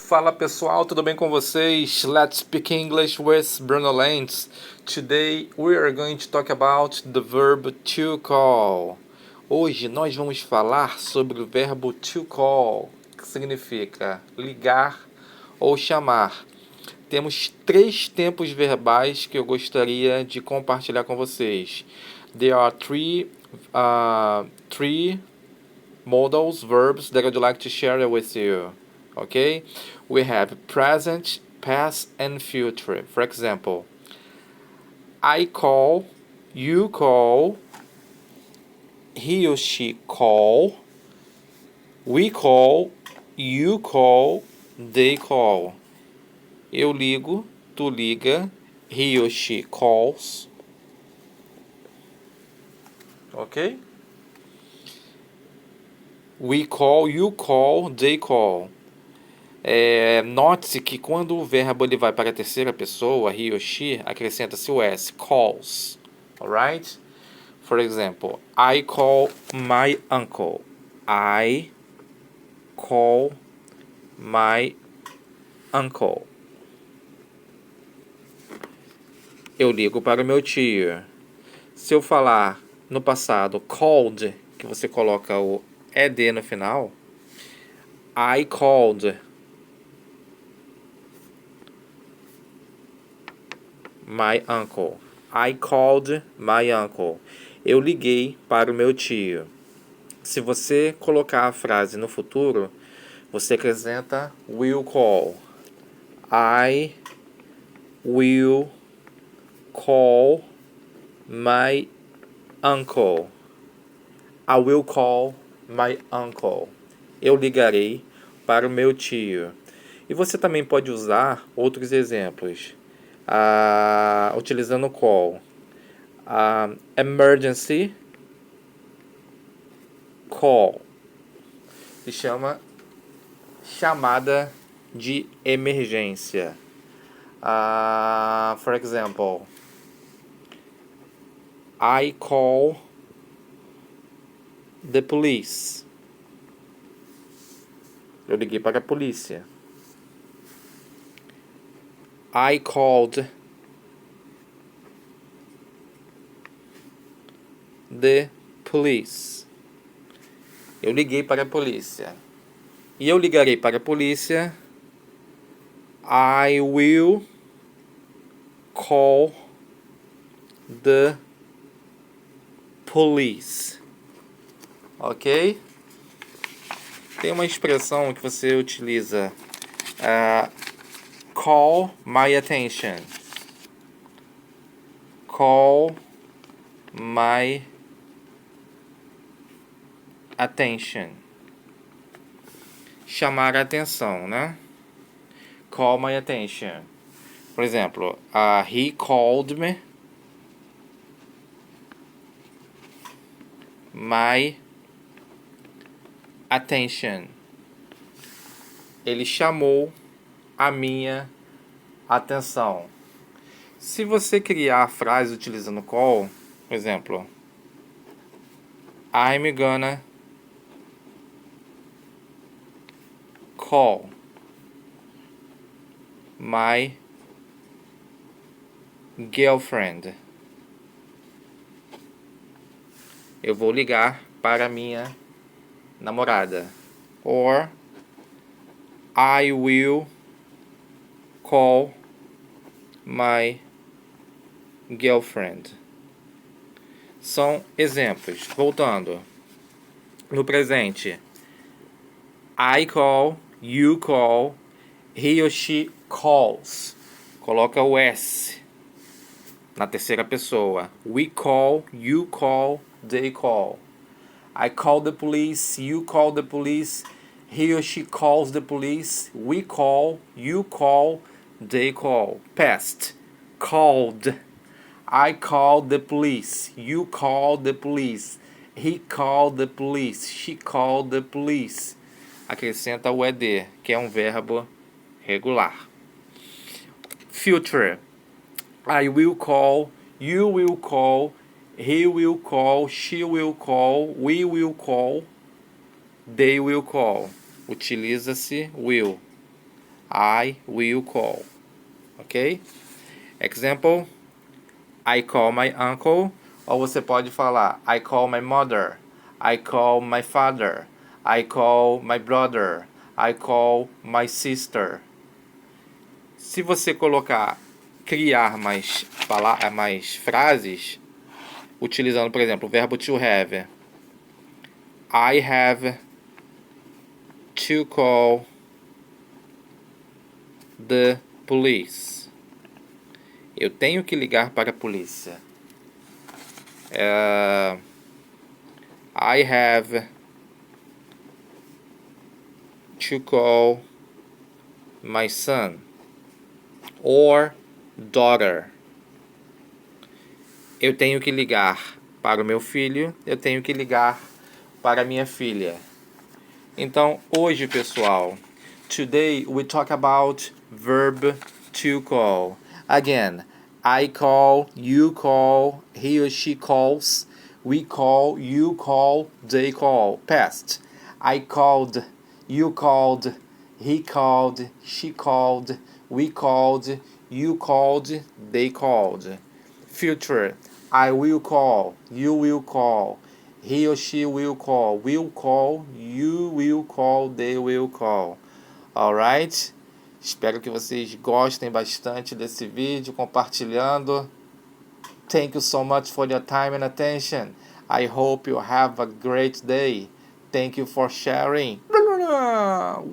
Fala pessoal, tudo bem com vocês? Let's speak English with Bruno Lannes. Today we are going to talk about the verb to call. Hoje nós vamos falar sobre o verbo to call, que significa ligar ou chamar. Temos 3 tempos verbais que eu gostaria de compartilhar com vocês. There are three modals, verbs that I'd like to share with you. Okay? We have present, past, and future. For example, I call, you call, he or she call, we call, you call, they call. Eu ligo, tu liga, he or she calls. Ok? We call, you call, they call. Note-se que quando o verbo ele vai para a terceira pessoa, he or she, acrescenta-se o S, calls. Alright? For example, I call my uncle. I call my uncle. Eu ligo para o meu tio. Se eu falar no passado called, que você coloca o ED no final, I called my uncle. I called my uncle. Eu liguei para o meu tio. Se você colocar a frase no futuro, você acrescenta will call. I will call my uncle. I will call my uncle. Eu ligarei para o meu tio. E você também pode usar outros exemplos. Utilizando call. Emergency call. Se chama chamada de emergência. For example, I call the police. Eu liguei para a polícia. I called the police. Eu liguei para a polícia. E eu ligarei para a polícia. I will call the police. Ok? Tem uma expressão que você utiliza. Call my attention. Call my attention. Chamar a atenção, né? Call my attention. Por exemplo, he called me my attention. Ele chamou a minha atenção. Se você criar a frase utilizando call, por exemplo, I'm gonna call my girlfriend. Eu vou ligar para minha namorada. Or I will call my girlfriend. São exemplos. Voltando. No presente. I call, you call, he or she calls. Coloca o S na terceira pessoa. We call, you call, they call. I call the police, you call the police, he or she calls the police, we call, you call, they call. Past. Called. I called the police, you called the police, he called the police, she called the police. Acrescenta o ED, que é um verbo regular. Future. I will call, you will call, he will call, she will call, we will call, they will call. Utiliza-se will. I will call. Ok? Example, I call my uncle. Ou você pode falar, I call my mother. I call my father. I call my brother. I call my sister. Se você criar mais frases, utilizando, por exemplo, o verbo to have. I have to call the police. Eu tenho que ligar para a polícia. I have to call my son or daughter. Eu tenho que ligar para o meu filho, eu tenho que ligar para a minha filha. Então, hoje, pessoal, today we talk about verb to call. Again, I call, you call, he or she calls, we call, you call, they call. Past. I called, you called, he called, she called, we called, you called, they called. Future. I will call, you will call, he or she will call, you will call, they will call. Alright? Espero que vocês gostem bastante desse vídeo, compartilhando. Thank you so much for your time and attention. I hope you have a great day. Thank you for sharing. Wow!